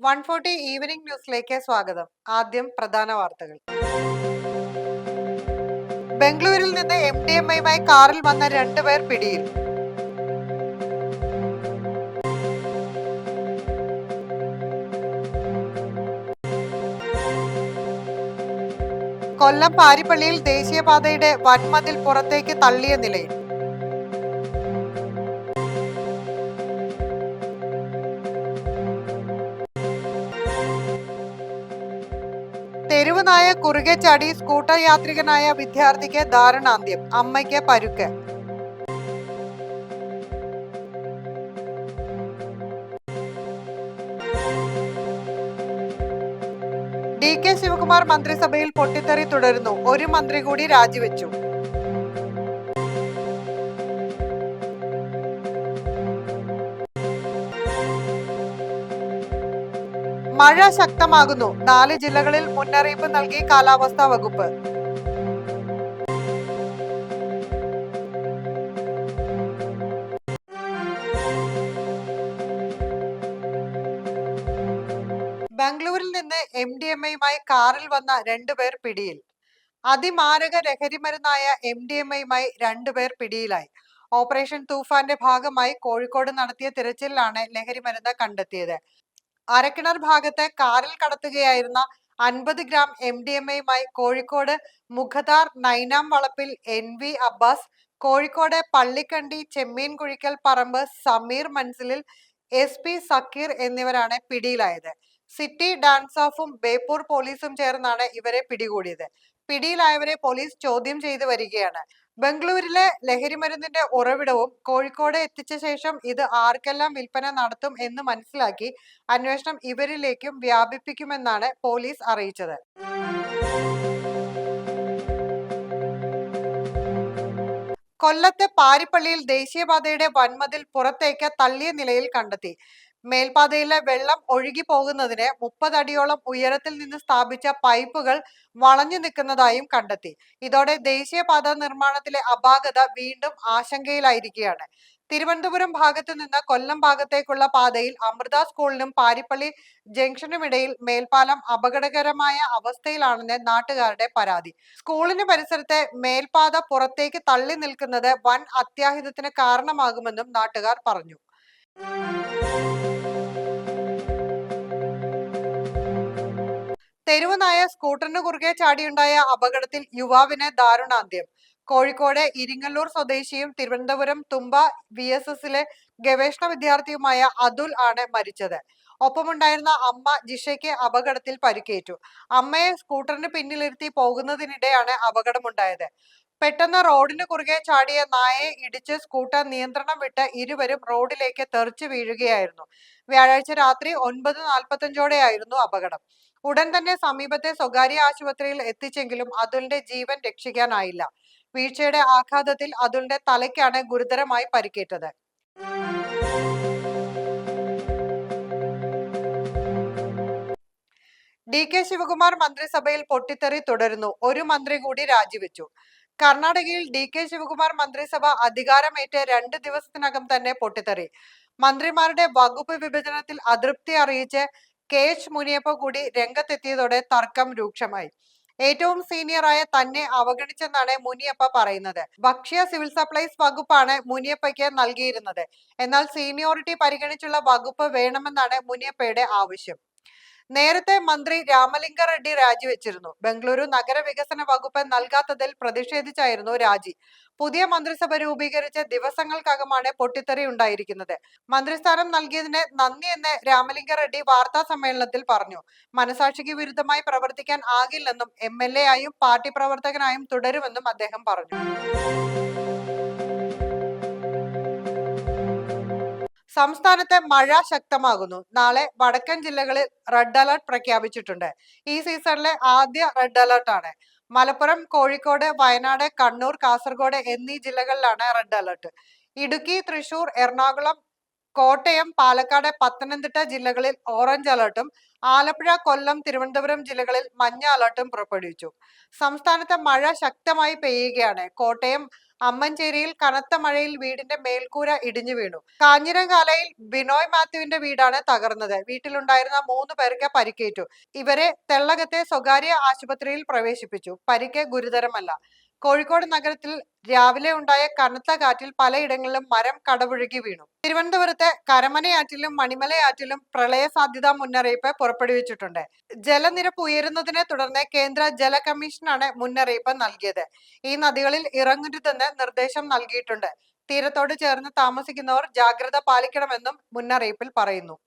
140 evening ന്യൂസിലേക്ക് സ്വാഗതം. ആദ്യം പ്രധാന വാർത്തകൾ. ബംഗളൂരിൽ നിന്ന് MDMAയുമായി കാറിൽ വന്ന 2 പേർ പിടിയിൽ. കൊല്ലം പാരിപ്പള്ളിയിൽ ദേശീയപാതയുടെ വൻമതിൽ പുറത്തേക്ക് തള്ളിയ നിലയിൽ. തെരുവ് നായ കുറുകെ ചാടി സ്കൂട്ടർ യാത്രികനായ വിദ്യാർത്ഥിക്ക് ദാരുണാന്ത്യം. അമ്മയ്ക്ക് പരുക്ക്. DK ശിവകുമാർ മന്ത്രിസഭയിൽ പൊട്ടിത്തെറി തുടരുന്നു. ഒരു മന്ത്രി കൂടി രാജിവെച്ചു. മഴ ശക്തമാകുന്നു. 4 ജില്ലകളിൽ മുന്നറിയിപ്പ് നൽകി കാലാവസ്ഥാ വകുപ്പ്. ബംഗളൂരിൽ നിന്ന് MDMAയുമായി കാറിൽ വന്ന 2 പേർ പിടിയിൽ. അതിമാരക ലഹരിമരുന്നായ MDMAയുമായി 2 പേർ പിടിയിലായി. ഓപ്പറേഷൻ തൂഫാന്റെ ഭാഗമായി കോഴിക്കോട് നടത്തിയ തിരച്ചിലിലാണ് ലഹരിമരുന്ന് കണ്ടെത്തിയത്. അരക്കിണർ ഭാഗത്ത് കാറിൽ കടത്തുകയായിരുന്ന 50 ഗ്രാം MDMAയുമായി കോഴിക്കോട് മുഖദാർ നൈനാം വളപ്പിൽ NV അബ്ബാസ്, കോഴിക്കോട് പള്ളിക്കണ്ടി ചെമ്മീൻ കുഴിക്കൽ പറമ്പ് സമീർ മൻസിലിൽ SP സക്കീർ എന്നിവരാണ് പിടിയിലായത്. സിറ്റി ഡാൻസ് ഓഫും ബേപ്പൂർ പോലീസും ചേർന്നാണ് ഇവരെ പിടികൂടിയത്. പിടിയിലായവരെ പോലീസ് ചോദ്യം ചെയ്തു വരികയാണ്. ബംഗളൂരിലെ ലഹരിമരുന്നിന്റെ ഉറവിടവും കോഴിക്കോട് എത്തിച്ച ശേഷം ഇത് ആർക്കെല്ലാം വിൽപ്പന നടത്തും എന്ന് മനസ്സിലാക്കി അന്വേഷണം ഇവരിലേക്കും വ്യാപിപ്പിക്കുമെന്നാണ് പോലീസ് അറിയിച്ചത്. കൊല്ലത്തെ പാരിപ്പള്ളിയിൽ ദേശീയപാതയുടെ വൻമതിൽ പുറത്തേക്ക് തള്ളിയ നിലയിൽ കണ്ടെത്തി. മേൽപാതയിലെ വെള്ളം ഒഴുകി പോകുന്നതിന് 30 അടിയോളം ഉയരത്തിൽ നിന്ന് സ്ഥാപിച്ച പൈപ്പുകൾ വളഞ്ഞു നിൽക്കുന്നതായും കണ്ടെത്തി. ഇതോടെ ദേശീയപാത നിർമ്മാണത്തിലെ അപാകത വീണ്ടും ആശങ്കയിലായിരിക്കുകയാണ്. തിരുവനന്തപുരം ഭാഗത്തു നിന്ന് കൊല്ലം ഭാഗത്തേക്കുള്ള പാതയിൽ അമൃത സ്കൂളിനും പാരിപ്പള്ളി ജംഗ്ഷനുമിടയിൽ മേൽപ്പാലം അപകടകരമായ അവസ്ഥയിലാണെന്ന് നാട്ടുകാരുടെ പരാതി. സ്കൂളിന് പരിസരത്തെ മേൽപാത പുറത്തേക്ക് തള്ളി നിൽക്കുന്നത് വൻ അത്യാഹിതത്തിന് കാരണമാകുമെന്നും നാട്ടുകാർ പറഞ്ഞു. തെരുവ് നായ സ്കൂട്ടറിന് കുറുകെ ചാടിയുണ്ടായ അപകടത്തിൽ യുവാവിന് ദാരുണാന്ത്യം. കോഴിക്കോട് ഇരിങ്ങല്ലൂർ സ്വദേശിയും തിരുവനന്തപുരം തുമ്പ VSSലെ ഗവേഷണ വിദ്യാർത്ഥിയുമായ അതുൽ ആണ് മരിച്ചത്. ഒപ്പമുണ്ടായിരുന്ന അമ്മ ജിഷയ്ക്ക് അപകടത്തിൽ പരിക്കേറ്റു. അമ്മയെ സ്കൂട്ടറിന് പിന്നിലിരുത്തി പോകുന്നതിനിടെയാണ് അപകടമുണ്ടായത്. പെട്ടെന്ന് റോഡിന് കുറുകെ ചാടിയ നായയെ ഇടിച്ച് സ്കൂട്ടർ നിയന്ത്രണം വിട്ട് ഇരുവരും റോഡിലേക്ക് തെറിച്ചു വീഴുകയായിരുന്നു. വ്യാഴാഴ്ച രാത്രി 9:45ഓടെയായിരുന്നു അപകടം. ഉടൻ തന്നെ സമീപത്തെ സ്വകാര്യ ആശുപത്രിയിൽ എത്തിച്ചെങ്കിലും അതുലിന്റെ ജീവൻ രക്ഷിക്കാനായില്ല. വീഴ്ചയുടെ ആഘാതത്തിൽ അതുലിന്റെ തലയ്ക്കാണ് ഗുരുതരമായി പരിക്കേറ്റത്. DK ശിവകുമാർ മന്ത്രിസഭയിൽ പൊട്ടിത്തെറി തുടരുന്നു. ഒരു മന്ത്രി കൂടി രാജിവെച്ചു. കർണാടകയിൽ DK ശിവകുമാർ മന്ത്രിസഭ അധികാരമേറ്റ് 2 ദിവസത്തിനകം തന്നെ പൊട്ടിത്തെറി. മന്ത്രിമാരുടെ വകുപ്പ് വിഭജനത്തിൽ അതൃപ്തി അറിയിച്ച് KH മുനിയപ്പ കൂടി രംഗത്തെത്തിയതോടെ തർക്കം രൂക്ഷമായി. ഏറ്റവും സീനിയറായ തന്നെ അവഗണിച്ചെന്നാണ് മുനിയപ്പ പറയുന്നത്. ഭക്ഷ്യ സിവിൽ സപ്ലൈസ് വകുപ്പാണ് മുനിയപ്പയ്ക്ക് നൽകിയിരുന്നത്. എന്നാൽ സീനിയോറിറ്റി പരിഗണിച്ചുള്ള വകുപ്പ് വേണമെന്നാണ് മുനിയപ്പയുടെ ആവശ്യം. നേരത്തെ മന്ത്രി രാമലിംഗ റെഡ്ഡി രാജിവെച്ചിരുന്നു. ബംഗളൂരു നഗരവികസന വകുപ്പ് നൽകാത്തതിൽ പ്രതിഷേധിച്ചായിരുന്നു രാജി. പുതിയ മന്ത്രിസഭ രൂപീകരിച്ച ദിവസങ്ങൾക്കകമാണ് പൊട്ടിത്തെറി ഉണ്ടായിരിക്കുന്നത്. മന്ത്രിസ്ഥാനം നൽകിയതിന് നന്ദിയെന്ന് രാമലിംഗ റെഡ്ഡി വാർത്താ സമ്മേളനത്തിൽ പറഞ്ഞു. മനസാക്ഷിക്ക് വിരുദ്ധമായി പ്രവർത്തിക്കാൻ ആകില്ലെന്നും MLA ആയും പാർട്ടി പ്രവർത്തകനായും തുടരുമെന്നും അദ്ദേഹം പറഞ്ഞു. സംസ്ഥാനത്തെ മഴ ശക്തമാകുന്നു. നാളെ വടക്കൻ ജില്ലകളിൽ റെഡ് അലർട്ട് പ്രഖ്യാപിച്ചിട്ടുണ്ട്. ഈ സീസണിലെ ആദ്യ റെഡ് അലർട്ടാണ്. മലപ്പുറം, കോഴിക്കോട്, വയനാട്, കണ്ണൂർ, കാസർഗോഡ് എന്നീ ജില്ലകളിലാണ് റെഡ് അലർട്ട്. ഇടുക്കി, തൃശൂർ, എറണാകുളം, കോട്ടയം, പാലക്കാട്, പത്തനംതിട്ട ജില്ലകളിൽ ഓറഞ്ച് അലർട്ടും ആലപ്പുഴ, കൊല്ലം, തിരുവനന്തപുരം ജില്ലകളിൽ മഞ്ഞ അലർട്ടും പുറപ്പെടുവിച്ചു. സംസ്ഥാനത്ത് മഴ ശക്തമായി പെയ്യുകയാണ്. കോട്ടയം അമ്മഞ്ചേരിയിൽ കനത്ത മഴയിൽ വീടിന്റെ മേൽക്കൂര ഇടിഞ്ഞു വീണു. കാഞ്ഞിരംകാലയിൽ ബിനോയ് മാത്യുവിന്റെ വീടാണ് തകർന്നത്. വീട്ടിലുണ്ടായിരുന്ന 3 പേർക്ക് പരിക്കേറ്റു. ഇവരെ തെള്ളകത്തെ സ്വകാര്യ ആശുപത്രിയിൽ പ്രവേശിപ്പിച്ചു. പരിക്ക് ഗുരുതരമല്ല. കോഴിക്കോട് നഗരത്തിൽ രാവിലെ ഉണ്ടായ കനത്ത കാറ്റിൽ പലയിടങ്ങളിലും മരം കടപുഴകി വീണു. തിരുവനന്തപുരത്ത് കരമനയാറ്റിലും മണിമലയാറ്റിലും പ്രളയ സാധ്യതാ മുന്നറിയിപ്പ് പുറപ്പെടുവിച്ചിട്ടുണ്ട്. ജലനിരപ്പ് ഉയരുന്നതിനെ തുടർന്ന് കേന്ദ്ര ജല കമ്മീഷനാണ് മുന്നറിയിപ്പ് നൽകിയത്. ഈ നദികളിൽ ഇറങ്ങരുതെന്ന് നിർദ്ദേശം നൽകിയിട്ടുണ്ട്. തീരത്തോട് ചേർന്ന് താമസിക്കുന്നവർ ജാഗ്രത പാലിക്കണമെന്നും മുന്നറിയിപ്പിൽ പറയുന്നു.